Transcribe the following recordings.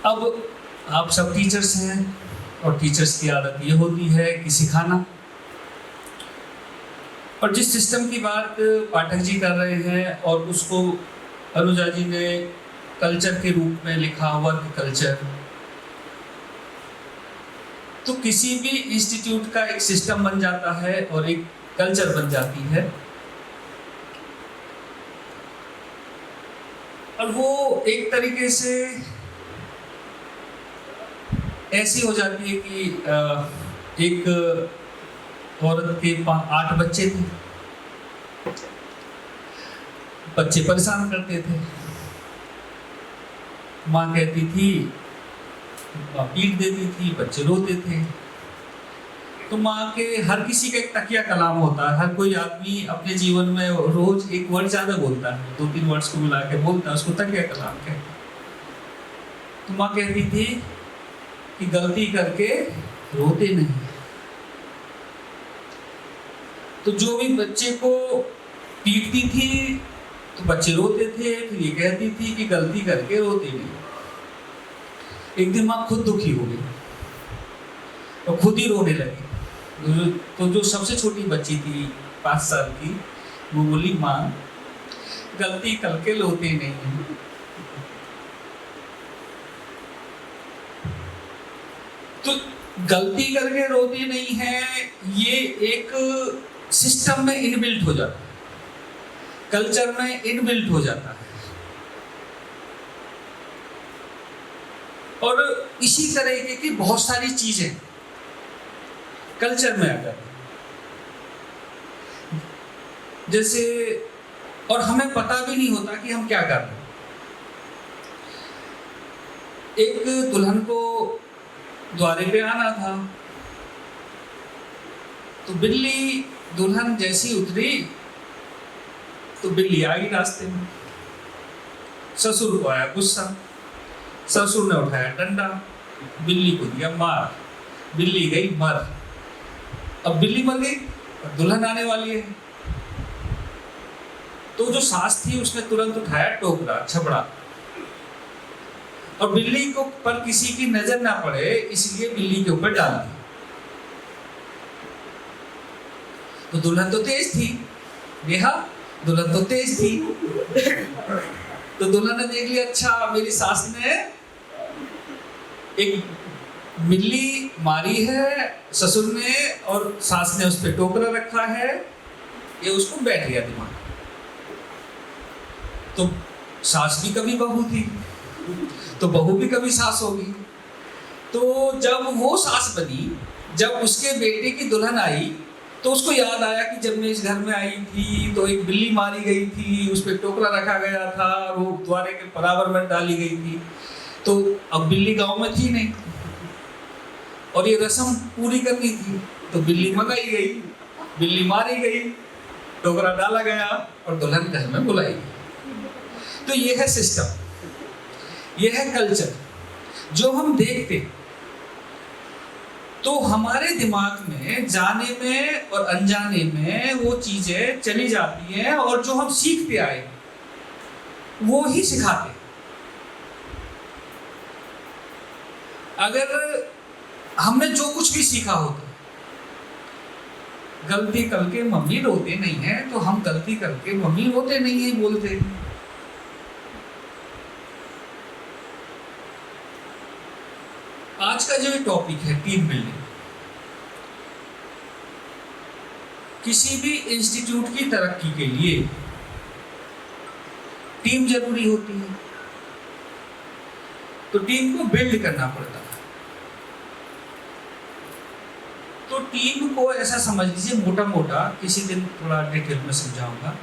अब आप सब टीचर्स हैं और टीचर्स की आदत ये होती है कि सिखाना। और जिस सिस्टम की बात पाठक जी कर रहे हैं और उसको अनुजा जी ने कल्चर के रूप में लिखा, वर्क कल्चर, तो किसी भी इंस्टीट्यूट का एक सिस्टम बन जाता है और एक कल्चर बन जाती है। और वो एक तरीके से ऐसी हो जाती है कि एक औरत के 8 बच्चे थे, बच्चे परेशान करते थे, माँ कहती थी, पीट देती थी, बच्चे रोते थे। तो माँ के हर किसी का एक तकिया कलाम होता है, हर कोई आदमी अपने जीवन में रोज एक वर्ड ज्यादा बोलता है, 2-3 वर्ड्स को मिला के बोलता है, उसको तकिया कलाम कहते हैं। तो माँ कहती थी कि गलती करके रोते नहीं। तो जो भी बच्चे को पीटती थी तो बच्चे रोते थे, फिर ये कहती थी कि गलती करके रोते नहीं। एक दिन माँ खुद दुखी हो गई और खुद ही रोने लगी। तो जो सबसे छोटी बच्ची थी 5 साल की, वो बोली, माँ गलती करके रोते नहीं। तो गलती करके रोते नहीं है, ये एक सिस्टम में इनबिल्ट हो जाता है, कल्चर में इनबिल्ट हो जाता है। और इसी तरीके की बहुत सारी चीजें कल्चर में आकर, जैसे, और हमें पता भी नहीं होता कि हम क्या कर रहे हैं। एक दुल्हन को द्वारे पे आना था, तो बिल्ली, दुल्हन जैसी उतरी तो बिल्ली आई रास्ते में। ससुर को आया गुस्सा, ससुर ने उठाया डंडा, बिल्ली को दिया मार, बिल्ली गई मर। अब बिल्ली मर गई और दुल्हन आने वाली है। तो जो सास थी उसने तुरंत उठाया टोकरा, छबड़ा, और बिल्ली को पर किसी की नजर ना पड़े इसलिए बिल्ली के ऊपर डाल दी। तो दुल्हन तो तेज थी, नेहा, दुल्हन तो तेज थी। तो दुल्हन ने देख लिया, अच्छा मेरी सास ने एक बिल्ली मारी है ससुर ने और सास ने उस पर टोकरा रखा है, ये उसको बैठ गया दिमाग। तो सास भी कभी बहू थी, तो बहू भी कभी सास होगी। तो जब वो सास बनी, जब उसके बेटे की दुल्हन आई, तो उसको याद आया कि जब मैं इस घर में आई थी तो एक बिल्ली मारी गई थी, उस पर टोकरा रखा गया था, वो द्वारे के बराबर में डाली गई थी। तो अब बिल्ली गांव में थी नहीं और ये रस्म पूरी करनी थी, तो बिल्ली मंगाई गई, बिल्ली मारी गई, टोकरा डाला गया और दुल्हन घर में बुलाई गई। तो ये है सिस्टम, ये है कल्चर जो हम देखते। तो हमारे दिमाग में जाने में और अनजाने में वो चीजें चली जाती हैं और जो हम सीखते आए वो ही सिखाते। अगर हमने जो कुछ भी सीखा होता, गलती करके मम्मी रोते नहीं है, तो हम गलती करके मम्मी रोते नहीं है बोलते। आज का जो टॉपिक है टीम बिल्डिंग, किसी भी इंस्टीट्यूट की तरक्की के लिए टीम जरूरी होती है, तो टीम को बिल्ड करना पड़ता है। तो टीम को ऐसा समझ लीजिए, मोटा मोटा, किसी दिन थोड़ा डिटेल में समझाऊंगा।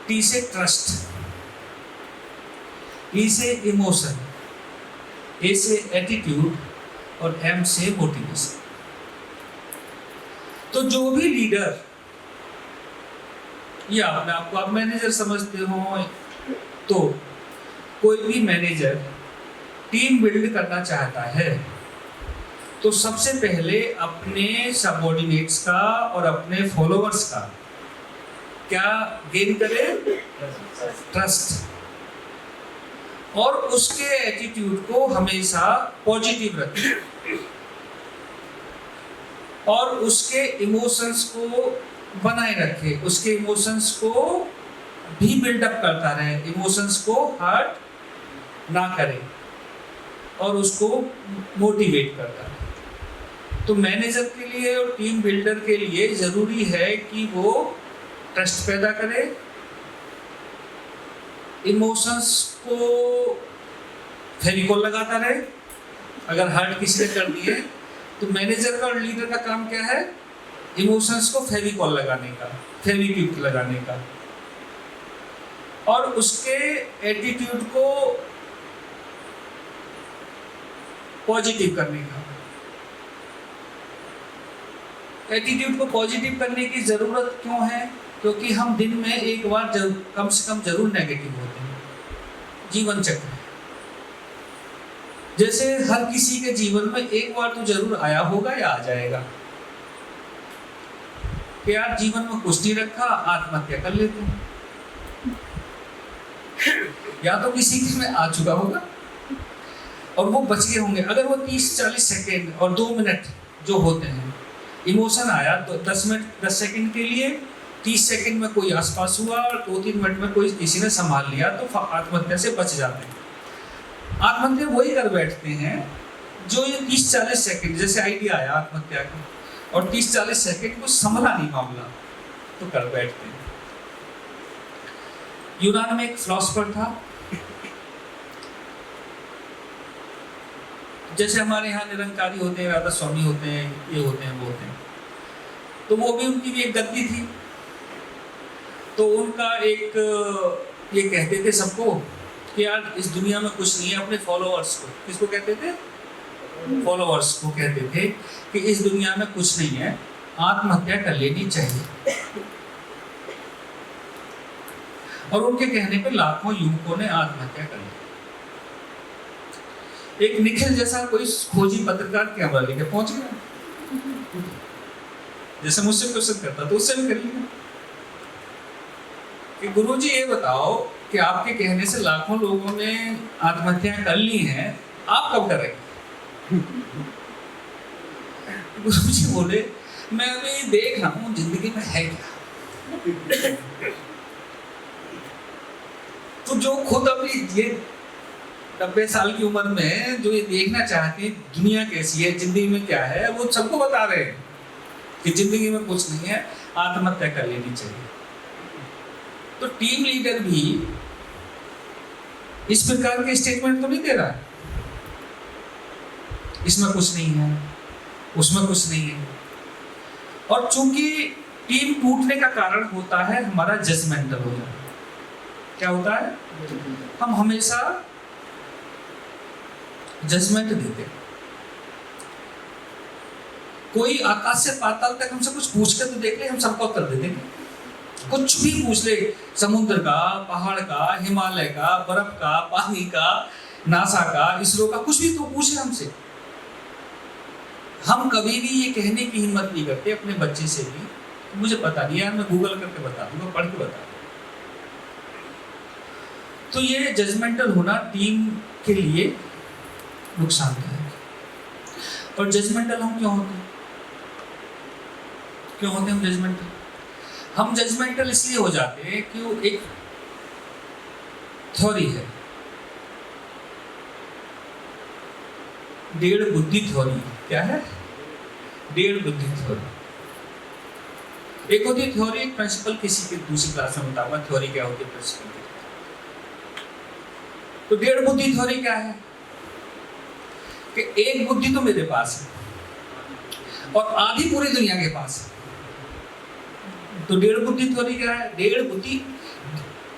टी से ट्रस्ट, ई से इमोशन, ए से एटीट्यूड और एम से मोटिवेशन। तो जो भी लीडर, या अपने आपको आप मैनेजर समझते हो, तो कोई भी मैनेजर टीम बिल्ड करना चाहता है तो सबसे पहले अपने सबऑर्डिनेट्स का और अपने फॉलोअर्स का क्या गेन करे? ट्रस्ट। और उसके एटीट्यूड को हमेशा पॉजिटिव रखे और उसके इमोशंस को बनाए रखे, उसके इमोशंस को भी बिल्डअप करता रहे, इमोशंस को हर्ट ना करे और उसको मोटिवेट करता रहे। तो मैनेजर के लिए और टीम बिल्डर के लिए ज़रूरी है कि वो ट्रस्ट पैदा करे, इमोशंस को फेविकॉल लगाता रहे। अगर हर्ट किसी ने कर दिए तो मैनेजर का और लीडर का काम क्या है? इमोशंस को फेविकॉल लगाने का, फेविक्विक लगाने का और उसके एटीट्यूड को पॉजिटिव करने का। एटीट्यूड को पॉजिटिव करने की ज़रूरत क्यों है? क्योंकि हम दिन में एक बार कम से कम जरूर नेगेटिव होते हैं। जीवन चक्र जैसे हर किसी के जीवन में एक बार तो जरूर आया होगा या आ जाएगा कि यार जीवन में कुछ नहीं रखा, आत्महत्या कर लेते हैं। या तो किसी के में आ चुका होगा और वो बच गए होंगे। अगर वो 30-40 सेकेंड और 2 मिनट जो होते हैं, इमोशन आया तो 10 सेकेंड के लिए, 30 सेकेंड में कोई आसपास हुआ और 2-3 मिनट में कोई किसी ने संभाल लिया तो आत्महत्या से बच जाते हैं। आत्महत्या वही कर बैठते हैं जो ये 30-40 सेकेंड, जैसे आइडिया आया आत्महत्या का और 30-40 सेकेंड को संभला नहीं मामला तो कर बैठते हैं। यूनान में एक फिलोसोफर था, जैसे हमारे यहाँ निरंकारी होते हैं, राधा स्वामी होते हैं, ये होते हैं, वो होते हैं, तो वो भी उनकी भी एक गद्दी थी। तो उनका एक ये कहते थे सबको कि यार इस दुनिया में कुछ नहीं है। अपने फॉलोअर्स को, किसको कहते थे? फॉलोअर्स को कहते थे कि इस दुनिया में कुछ नहीं है, आत्महत्या कर लेनी चाहिए। और उनके कहने पे लाखों युवकों ने आत्महत्या कर ली। एक निखिल जैसा कोई खोजी पत्रकार कैमरा लेके पहुंच गया, जैसे मुझसे क्वेश्चन करता तो उससे भी कर लिया कि गुरुजी ये बताओ कि आपके कहने से लाखों लोगों ने आत्महत्या कर ली हैं, आप कब करेंगे? गुरुजी बोले मैं अभी देख रहा हूँ जिंदगी में है क्या। तो जो खुद अभी ये 90 साल की उम्र में जो ये देखना चाहते हैं दुनिया कैसी है, जिंदगी में क्या है, वो सबको बता रहे हैं कि जिंदगी में कुछ नहीं है, आत्महत्या कर लेनी चाहिए। तो टीम लीडर भी इस प्रकार के स्टेटमेंट तो नहीं दे रहा है, इसमें कुछ नहीं है, उसमें कुछ नहीं है। और चूंकि टीम टूटने का कारण होता है हमारा जजमेंटल हो जाना। क्या होता है? हम हमेशा जजमेंट देते। कोई आकाश से पाताल तक हमसे कुछ पूछ कर तो देख ले, हम सबको कर देते। कुछ भी पूछ ले, समुद्र का, पहाड़ का, हिमालय का, बर्फ का, पानी का, नासा का, इसरो का, कुछ भी तो पूछे हमसे। हम कभी भी ये कहने की हिम्मत नहीं करते अपने बच्चे से भी मुझे पता नहीं यार, मैं गूगल करके बता दूंगा, पढ़ के बता दूंगा। तो ये जजमेंटल होना टीम के लिए नुकसानदायक है। और जजमेंटल हम क्यों होते हैं? क्यों होते हैं हम जजमेंटल? हम जजमेंटल इसलिए हो जाते हैं कि वो एक थ्योरी है, डेढ़ बुद्धि थ्योरी। क्या है? डेढ़ बुद्धि थ्योरी। एक होती है थ्योरी, एक प्रिंसिपल, किसी के दूसरी क्लास में बताऊंगा थ्योरी क्या होती है, प्रिंसिपल। तो डेढ़ बुद्धि थ्योरी क्या है कि एक बुद्धि तो मेरे पास है और आधी पूरी दुनिया के पास है। तो डेढ़ बुद्धि थ्योरी क्या है? डेढ़ बुद्धि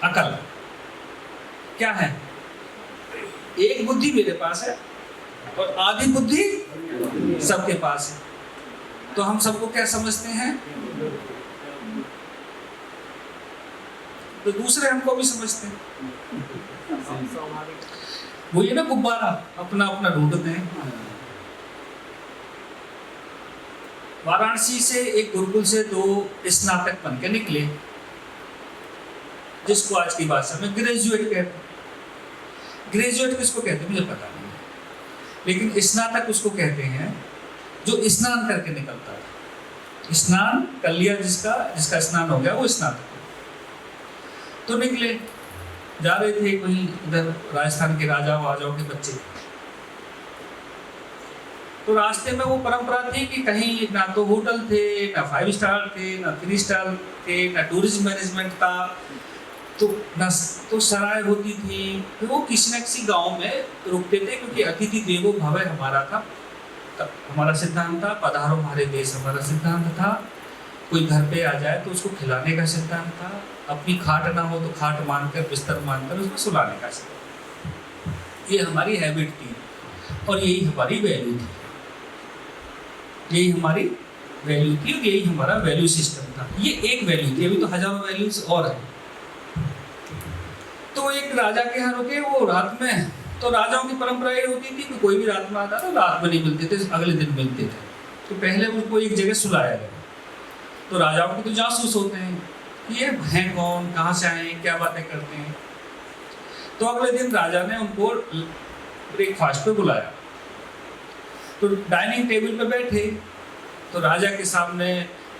अकल क्या है? एक बुद्धि मेरे पास है और आधी बुद्धि सबके पास है। तो हम सबको क्या समझते हैं? तो दूसरे हमको भी समझते हैं। वो ये ना गुब्बारा अपना अपना ढूंढते हैं। वाराणसी से एक गुरुकुल से 2 स्नातक बन के निकले, जिसको आज की भाषा में ग्रेजुएट कहते हैं। ग्रेजुएट किसको कहते हैं मुझे पता नहीं, लेकिन स्नातक उसको कहते हैं जो स्नान करके निकलता है। स्नान कर लिया जिसका स्नान हो गया वो स्नातक। तो निकले, जा रहे थे कहीं इधर, राजस्थान के राजा वाजाओं के बच्चे। तो रास्ते में वो परंपरा थी कि कहीं ना तो होटल थे, ना 5 स्टार थे, ना 3 स्टार थे, ना टूरिज्म मैनेजमेंट था, तो न तो सराय होती थी। तो वो किसी न किसी गांव में रुकते थे, क्योंकि अतिथि देवो भव हमारा था, हमारा सिद्धांत था। पधारो हमारे देश हमारा सिद्धांत था। कोई घर पे आ जाए तो उसको खिलाने का सिद्धांत था। अपनी खाट ना हो तो खाट मानकर, बिस्तर मानकर उसको सुलाने का सिद्धांत। ये हमारी हैबिट थी और यही हमारी वैल्यू थी, यही हमारी वैल्यू थी और यही हमारा वैल्यू सिस्टम था। ये एक वैल्यू थी, अभी तो हजारों वैल्यूज और है। तो एक राजा के यहाँ रुके वो रात में। तो राजाओं की परंपरा ये होती थी कि कोई भी रात में आता था, रात में नहीं मिलते थे, अगले दिन मिलते थे। तो पहले उनको एक जगह सुलाया गया। तो राजाओं के तो जासूस होते हैं कि ये हैं कौन, कहाँ से आए, क्या बातें करते हैं। तो अगले दिन राजा ने उनको ब्रेकफास्ट पे बुलाया। तो डाइनिंग टेबल पे बैठे, तो राजा के सामने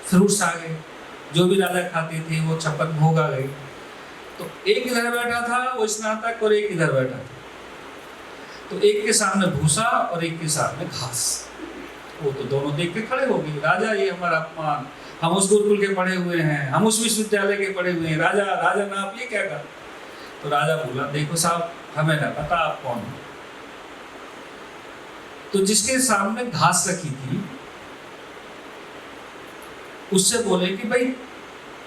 फ्रूट्स आ गए, जो भी राजा खाते थे वो छप्पन भोग आ गए। तो एक इधर बैठा था वो स्नातक और एक इधर बैठा था। तो एक के सामने भूसा और एक के सामने घास। वो तो दोनों देख के खड़े हो गए, राजा ये हमारा अपमान, हम उस गुरुकुल के पढ़े हुए हैं, हम उस विश्वविद्यालय के पढ़े हुए हैं, राजा ना आप ये क्या कर। तो राजा बोला, देखो साहब हमें ना पता आप कौन हो। तो जिसके सामने घास रखी थी उससे बोले कि भाई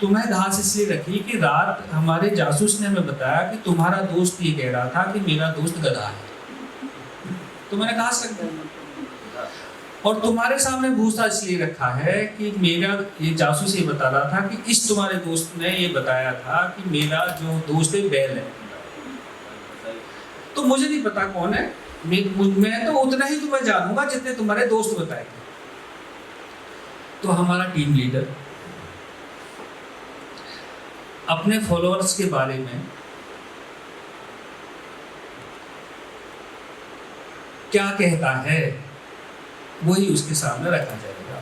तुम्हें घास इसलिए रखी कि रात हमारे जासूस ने हमें बताया कि तुम्हारा दोस्त ये कह रहा था कि मेरा दोस्त गधा है, तो मैंने घास रख दिया। और तुम्हारे सामने भूसा इसलिए रखा है कि मेरा ये जासूस ये बता रहा था कि इस तुम्हारे दोस्त ने ये बताया था कि मेरा जो दोस्त है बैल है। तो मुझे नहीं पता कौन है, मैं तो उतना ही तुम्हें जानूंगा जितने तुम्हारे दोस्त बताएंगे। तो हमारा टीम लीडर अपने फॉलोअर्स के बारे में क्या कहता है वही उसके सामने रखा जाएगा।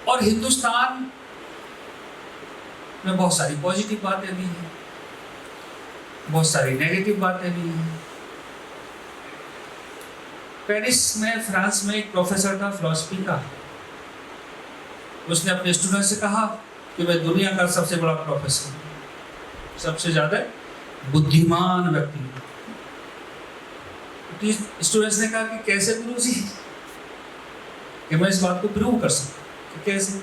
और हिंदुस्तान में बहुत सारी पॉजिटिव बातें भी हैं, बहुत सारी नेगेटिव बातें भी हैं। पेरिस में, फ्रांस में एक प्रोफेसर था फिलॉसफी का। उसने अपने स्टूडेंट से कहा कि मैं दुनिया का सबसे बड़ा प्रोफेसर हूं, सबसे ज्यादा बुद्धिमान व्यक्ति। स्टूडेंट्स ने कहा कि कैसे गुरु जी, कि मैं इस बात को प्रूव कर सकता कि कैसे।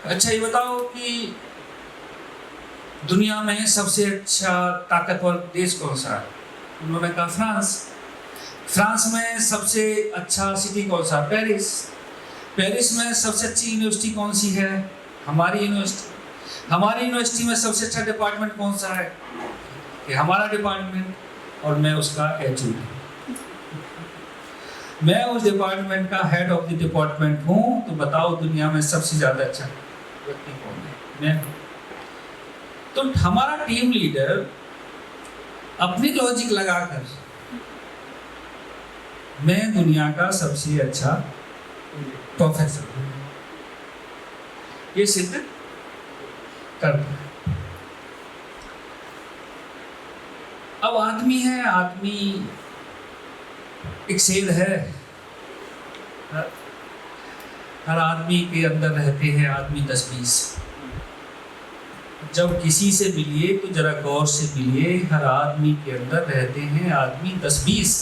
अच्छा ये बताओ कि दुनिया में सबसे अच्छा ताकतवर देश कौन सा है? उन्होंने कहा फ्रांस। फ्रांस में सबसे अच्छा सिटी कौन सा? पेरिस। पेरिस में सबसे अच्छी यूनिवर्सिटी कौन सी है? हमारी यूनिवर्सिटी। हमारी यूनिवर्सिटी में सबसे अच्छा डिपार्टमेंट कौन सा है? कि हमारा डिपार्टमेंट, और मैं उसका एचओडी, मैं उस डिपार्टमेंट का हेड ऑफ द डिपार्टमेंट हूँ। तो बताओ दुनिया में सबसे ज्यादा अच्छा व्यक्ति कौन है? मैं। तो हमारा टीम लीडर अपनी लॉजिक लगाकर मैं दुनिया का सबसे अच्छा प्रोफेसर हूं, ये सिद्ध कर दिया। अब आदमी है, आदमी एक शेर है, हर आदमी के अंदर रहते हैं आदमी 10-20। जब किसी से मिलिए तो जरा गौर से मिलिए, हर आदमी के अंदर रहते हैं आदमी 10-20।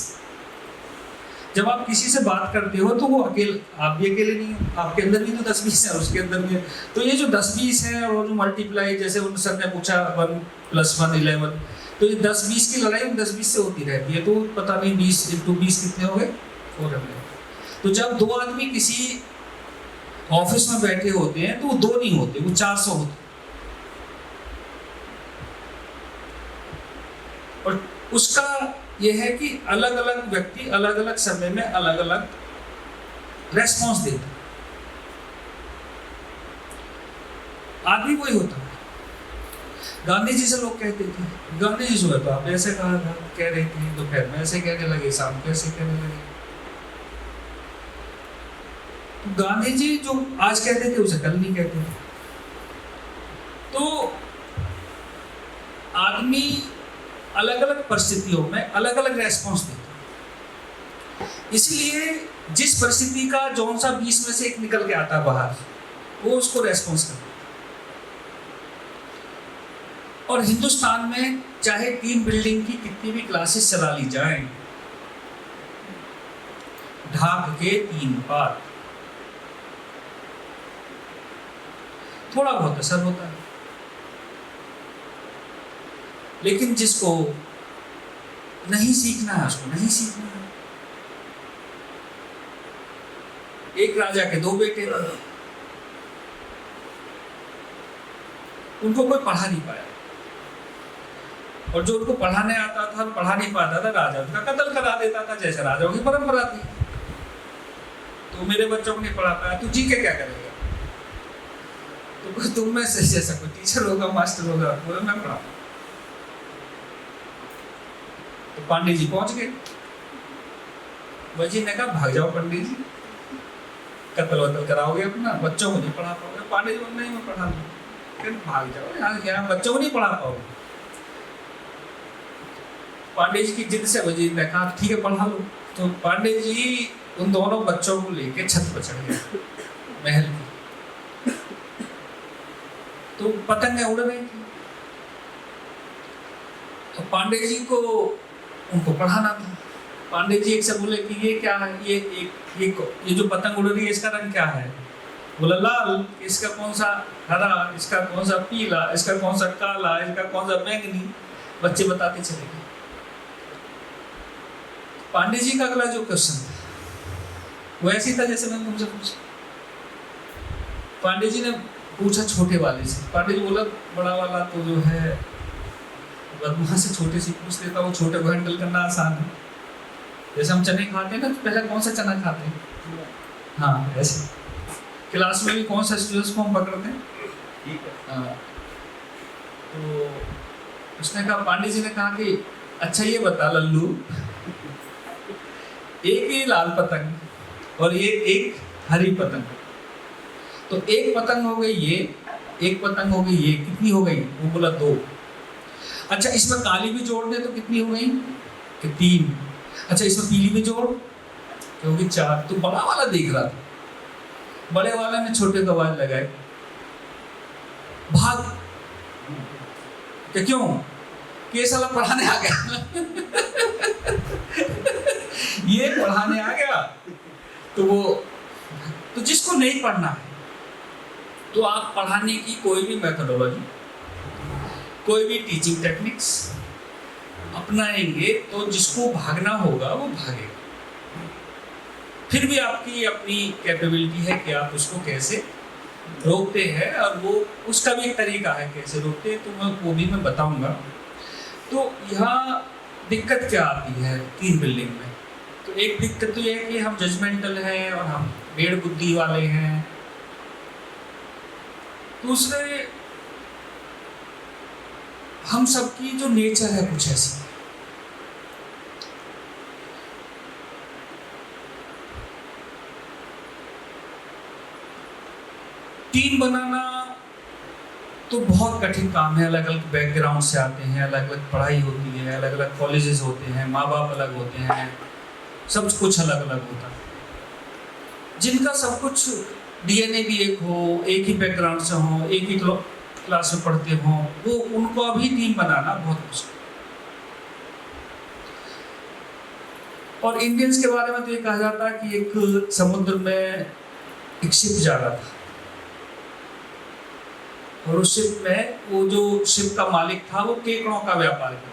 जब आप किसी से बात करते हो तो वो अकेले, आप भी अकेले नहीं हो, आपके अंदर भी तो 10-20 है, उसके अंदर भी है। तो ये जो 10-20 है और जो मल्टीप्लाई, जैसे उन सर ने पूछा 1 + 1 11, तो ये 10-20 की लड़ाई 10-20 से होती रहती है। तो पता नहीं 20 × 20 कितने हो गए? 400। तो जब दो आदमी किसी ऑफिस में बैठे होते हैं तो वो 2 नहीं होते, वो 400 होते। और उसका यह है कि अलग अलग व्यक्ति अलग अलग समय में अलग अलग रेस्पॉन्स देते। आदमी वही होता है। गांधी जी से लोग कहते थे, गांधी जी सुबह तो आप ऐसे कहा था, कह रहे थे, दोपहर में ऐसे कहने लगे, शाम को ऐसे कहने लगे। तो गांधी जी जो आज कहते थे उसे कल नहीं कहते थे। तो आदमी अलग अलग परिस्थितियों में अलग अलग रेस्पॉन्स देता है। इसलिए जिस परिस्थिति का जौन सा 20 में से एक निकल के आता है बाहर, वो उसको रेस्पॉन्स करता है। और हिंदुस्तान में चाहे टीम बिल्डिंग की कितनी भी क्लासेस चला ली जाएं, ढाक के 3 पात, थोड़ा बहुत असर होता है। लेकिन जिसको नहीं सीखना है उसको नहीं सीखना है। एक राजा के 2 बेटे थे, उनको कोई पढ़ा नहीं पाया, और जो उनको पढ़ाने आता था पढ़ा नहीं पाता था, राजा उसका कत्ल करा देता था, जैसे राजाओं की परंपरा थी। तो मेरे बच्चों को नहीं पढ़ा पाया, तू जी के क्या करेगा? तो तुम में से जैसा कोई टीचर होगा, मास्टर होगा, बोले मैं पढ़ा। तो पांडे जी पहुंच गए, वजी ने कहा भाग जाओ पंडित जी, कत्ल वत्ल कराओगे अपना, बच्चों को नहीं पढ़ा पाओगे। पांडे जी नहीं मैं पढ़ा लूँ, भाग जाओ यहाँ बच्चों को नहीं पढ़ा पाओगे। पांडे जी की जिद से वजीर ने कहा ठीक है पढ़ा लो। तो पांडे जी उन दोनों बच्चों को लेके छत पर चढ़ गए महल की। तो पतंगें उड़ रही थी, तो पांडे जी को उनको पढ़ाना था। पांडे जी एक से बोले कि ये क्या है, ये जो पतंग उड़ रही है इसका रंग क्या है? बोला लाल। इसका कौन सा हरा, इसका कौन सा पीला, इसका कौन सा काला, इसका कौन सा बैंगनी। बच्चे बताते चले गए। पांडे जी का अगला जो क्वेश्चन था वो ऐसी था जैसे मैंने तुमसे पूछा। पांडे जी ने पूछा छोटे वाले से। पांडे जी बोला बड़ा वाला तो जो है बदमाश से छोटे से पूछ लेता, वो छोटे को हैंडल करना आसान है। जैसे हम चने खाते हैं ना, तो पहले कौन सा चना खाते हैं? हाँ, ऐसे क्लास में भी कौन सा स्टूडेंट्स को हम पकड़ते हैं? ठीक है। हाँ, तो उसने कहा, पांडे जी ने कहा कि अच्छा ये बता लल्लू, एक ही लाल पतंग और एक हरी पतंग, तो एक पतंग हो गई ये, एक पतंग हो गई ये, कितनी हो गई? वो बोला 2। अच्छा इसमें काली भी जोड़ दे तो कितनी हो गई? कि 3। अच्छा इसमें पीली भी जोड़ तो होगी 4। तो बड़ा वाला देख रहा था, बड़े वाले ने छोटे को आवाज लगाई, भाग। क्यों? कि साला पढ़ाने आ गया ये पढ़ाने आ गया। तो वो तो जिसको नहीं पढ़ना है, तो आप पढ़ाने की कोई भी मेथोडोलॉजी, कोई भी टीचिंग टेक्निक्स अपनाएंगे तो जिसको भागना होगा वो भागेगा। फिर भी आपकी अपनी कैपेबिलिटी है कि आप उसको कैसे रोकते हैं, और वो उसका भी एक तरीका है कैसे रोकते हैं, तो वो भी मैं बताऊंगा। तो यहाँ दिक्कत क्या आती है टीम बिल्डिंग में? तो एक दिक्कत तो ये है कि हम जजमेंटल हैं और हम भेड़ बुद्धि वाले हैं। दूसरे, हम सबकी जो नेचर है कुछ ऐसी, टीम बनाना तो बहुत कठिन काम है। अलग अलग बैकग्राउंड से आते हैं, अलग अलग पढ़ाई होती है, अलग अलग कॉलेजेस होते हैं, माँ बाप अलग होते हैं, सब कुछ अलग अलग होता है। जिनका सब कुछ डीएनए भी एक हो, एक ही बैकग्राउंड से हो, एक ही क्लास में पढ़ते हो, वो उनको अभी टीम बनाना बहुत मुश्किल। और इंडियंस के बारे में तो ये कहा जाता है कि एक समुद्र में एक शिप जा रहा था, और उस शिप में वो जो शिप का मालिक था वो केकड़ों का व्यापार करता था।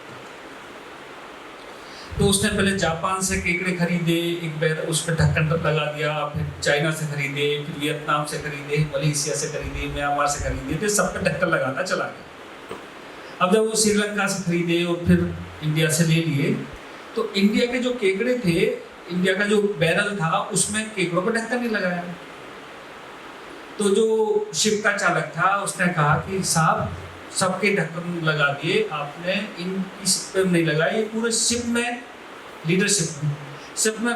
तो उसने पहले जापान से केकड़े खरीदे, एक बार उस पर ढक्कन लगा दिया, फिर चाइना से खरीदे, फिर वियतनाम से खरीदे, मलेशिया से खरीदे, म्यांमार से खरीदे, फिर सब पे ढक्कन लगाता चला गया। अब जब वो श्रीलंका से खरीदे और फिर इंडिया से ले लिए, तो इंडिया के जो केकड़े थे, इंडिया का जो बैरल था, उसमें केकड़ों पर ढक्कन नहीं लगाया। तो जो शिप का चालक था उसने कहा कि साहब सबके ढक्कन लगा दिए आपने, इन इस पे नहीं लगाए, ये पूरे शिप में, लीडरशिप में, शिप में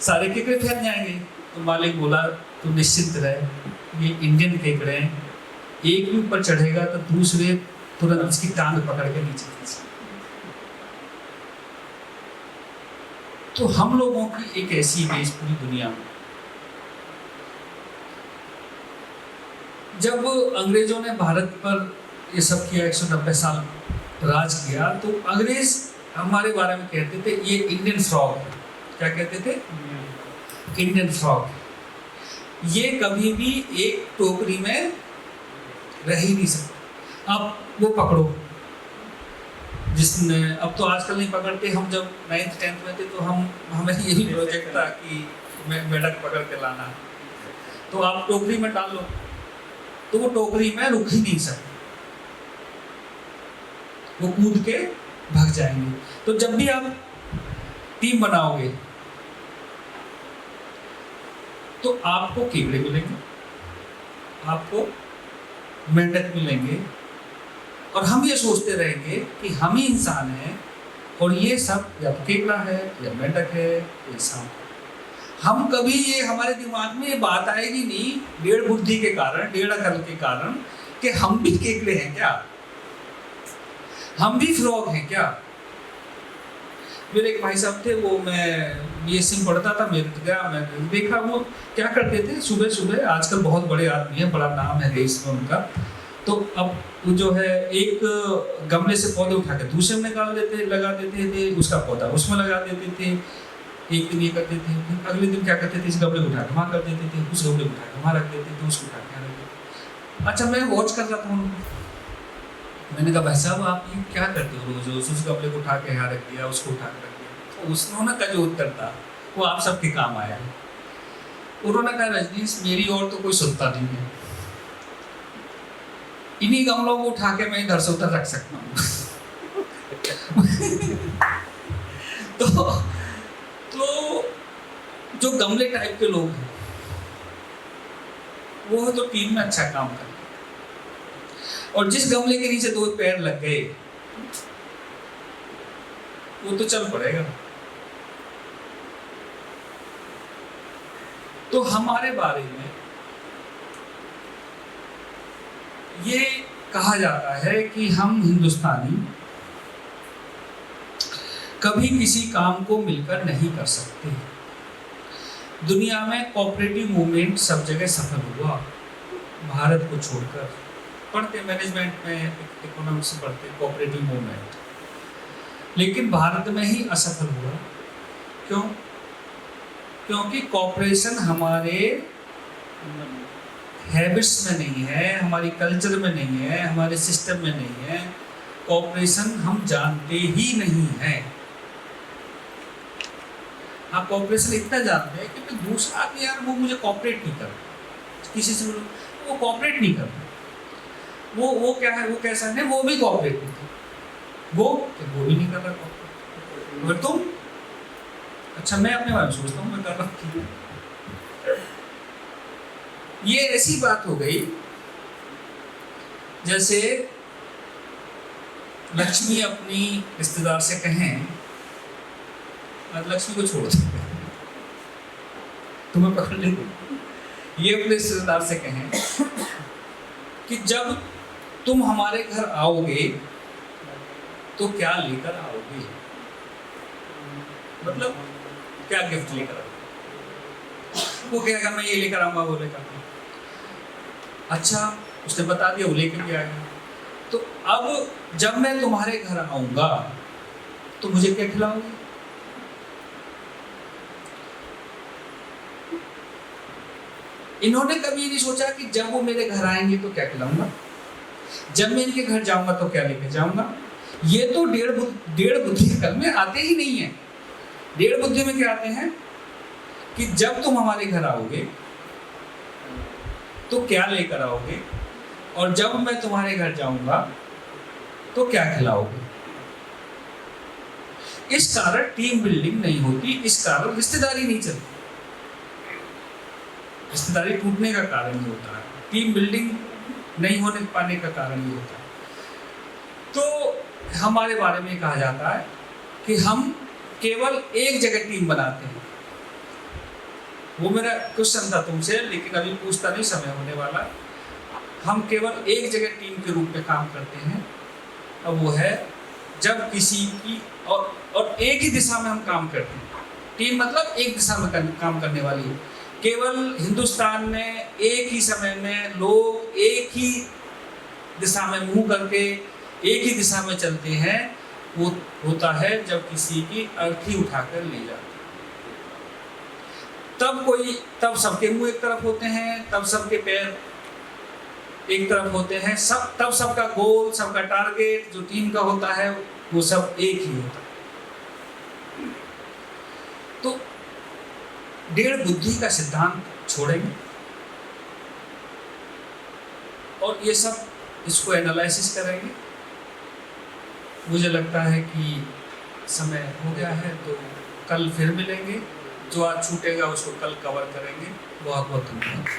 सारे केकड़े फैल जाएंगे। तो मालिक बोला तो निश्चिंत रहे, ये इंडियन केकड़े हैं, एक भी ऊपर चढ़ेगा तो दूसरे तुरंत उसकी टांग पकड़ के नीचे खींचे। तो हम लोगों की एक ऐसी इमेज पूरी दुनिया में, जब अंग्रेजों ने भारत पर ये सब किया, 190 साल राज किया, तो अंग्रेज हमारे बारे में कहते थे ये इंडियन फ्रॉग है। क्या कहते थे? Indian frog. ये कभी भी एक टोकरी में रह ही नहीं सकता। अब वो पकड़ो, जिसने, अब तो आजकल नहीं पकड़ते, हम जब 9th 10th में थे तो हमें ये भी प्रोजेक्ट था कि मेढक पकड़ के लाना, तो आप टोकरी में डाल लो तो वो टोकरी में रुक ही नहीं सकते, वो कूद के भाग जाएंगे। तो जब भी आप टीम बनाओगे तो आपको केकड़े मिलेंगे, आपको मेंढक मिलेंगे, और हम ये सोचते रहेंगे कि हम ही इंसान हैं और ये सब या तो केकड़ा है या मेंढक है या सांप। हम कभी ये, हमारे दिमाग में ये बात आएगी नहीं, डेढ़ बुद्धि के कारण, डेढ़ अकल के कारण, कि हम भी केकड़े हैं क्या, हम भी फ्रॉग हैं क्या। मेरे एक भाई साहब थे, वो मैं BSc में पढ़ता था, मेरे गया, मैं देखा वो क्या करते थे सुबह सुबह, आजकल बहुत बड़े आदमी है, बड़ा नाम है देश में उनका, तो अब वो जो है एक गमले से पौधे उठा के दूसरे में निकाल देते, लगा देते थे, उसका पौधा उसमें लगा देते थे, एक दिन ये करते थे, अगले दिन क्या करते थे, इस गमले को उठा के वहाँ कर देते थे, उस गमले को उठा के वहाँ रख देते थे, उसको उठा के यहाँ रख देते। अच्छा, मैं वॉच कर रहा था उनको, मैंने कहा भाई साहब आप ये क्या करते हो रोज, उस गमले को उठा के यहाँ रख दिया, उसको उठा के रख दिया। तो उन्होंने का जो उत्तर था वो आप सबके काम आया है। उन्होंने कहा रजनीश मेरी और तो कोई सुनता नहीं है, इन्हीं गमलों को उठा के मैं इधर से उधर रख सकता हूँ। तो जो गमले टाइप के लोग हैं वो तो टीम में अच्छा काम करते, और जिस गमले के नीचे दो पैर लग गए वो तो चल पड़ेगा। तो हमारे बारे में ये कहा जाता है कि हम हिंदुस्तानी कभी किसी काम को मिलकर नहीं कर सकते। दुनिया में कोऑपरेटिव मूवमेंट सब जगह सफल हुआ, भारत को छोड़कर। पढ़ते मैनेजमेंट में, इकोनॉमिक्स में पढ़ते कोऑपरेटिव मूवमेंट, लेकिन भारत में ही असफल हुआ। क्यों? क्योंकि कोऑपरेशन हमारे हैबिट्स में नहीं है, हमारी कल्चर में नहीं है, हमारे सिस्टम में नहीं है। कोऑपरेशन हम जानते ही नहीं है। आप कोऑपरेशन इतना जानते हैं कि दूसरा आदमी यार वो मुझे कोऑपरेट नहीं कर रहा, किसी से बोलो वो कोऑपरेट नहीं कर रहा, वो क्या है, वो कैसा है, वो भी कोऑपरेट नहीं कर, वो भी नहीं कर रहा कोऑपरेट। और तुम, अच्छा मैं अपने बारे में सोचता हूँ मैं कर रहा हूँ। ये ऐसी बात हो गई जैसे लक्ष्मी अपनी रिश्तेदार से कहें, लक्ष्मी को छोड़ दो तुम्हें पकड़ ले, ये अपने रिश्तेदार से कहें कि जब तुम हमारे घर आओगे तो क्या लेकर आओगे, मतलब क्या गिफ्ट लेकर आओगे। वो कहेगा मैं ये लेकर आऊंगा, वो लेकर, अच्छा उसने बता दिया, वो लेकर भी आएगा। तो अब जब मैं तुम्हारे घर आऊंगा तो मुझे क्या खिलाओगे? इन्होंने कभी नहीं सोचा कि जब वो मेरे घर आएंगे तो क्या खिलाऊंगा, जब मैं इनके घर जाऊंगा तो क्या लेकर जाऊंगा। ये तो डेढ़ बुद्धि अकल में आते ही नहीं है। डेढ़ बुद्धि में क्या आते हैं कि जब तुम हमारे घर आओगे तो क्या लेकर आओगे, और जब मैं तुम्हारे घर जाऊंगा तो क्या खिलाओगे। इस कारण टीम बिल्डिंग नहीं होती, इस कारण रिश्तेदारी नहीं चलती। रिश्तेदारी टूटने का कारण ही होता है। टीम बिल्डिंग नहीं होने पाने का कारण ये होता है। तो हमारे बारे में कहा जाता है कि हम केवल एक जगह टीम बनाते हैं। वो मेरा क्वेश्चन था तुमसे, लेकिन अभी पूछता नहीं, समय होने वाला। हम केवल एक जगह टीम के रूप में काम करते हैं, अब वो है जब किसी की और एक ही दिशा में हम काम करते हैं। टीम मतलब एक दिशा में काम करने वाली है। केवल हिंदुस्तान में एक ही समय में लोग एक ही दिशा में मुंह करके एक ही दिशा में चलते हैं, वो होता है जब किसी की अर्थी उठाकर ले जाते हैं। तब सबके मुंह एक तरफ होते हैं, तब सबके पैर एक तरफ होते हैं, तब सबका गोल, सबका टारगेट जो टीम का होता है वो सब एक ही होता है। तो डेढ़ बुद्धि का सिद्धांत छोड़ेंगे और ये सब इसको एनालिसिस करेंगे। मुझे लगता है कि समय हो गया है, तो कल फिर मिलेंगे। जो आज छूटेगा उसको कल कवर करेंगे। बहुत बहुत धन्यवाद।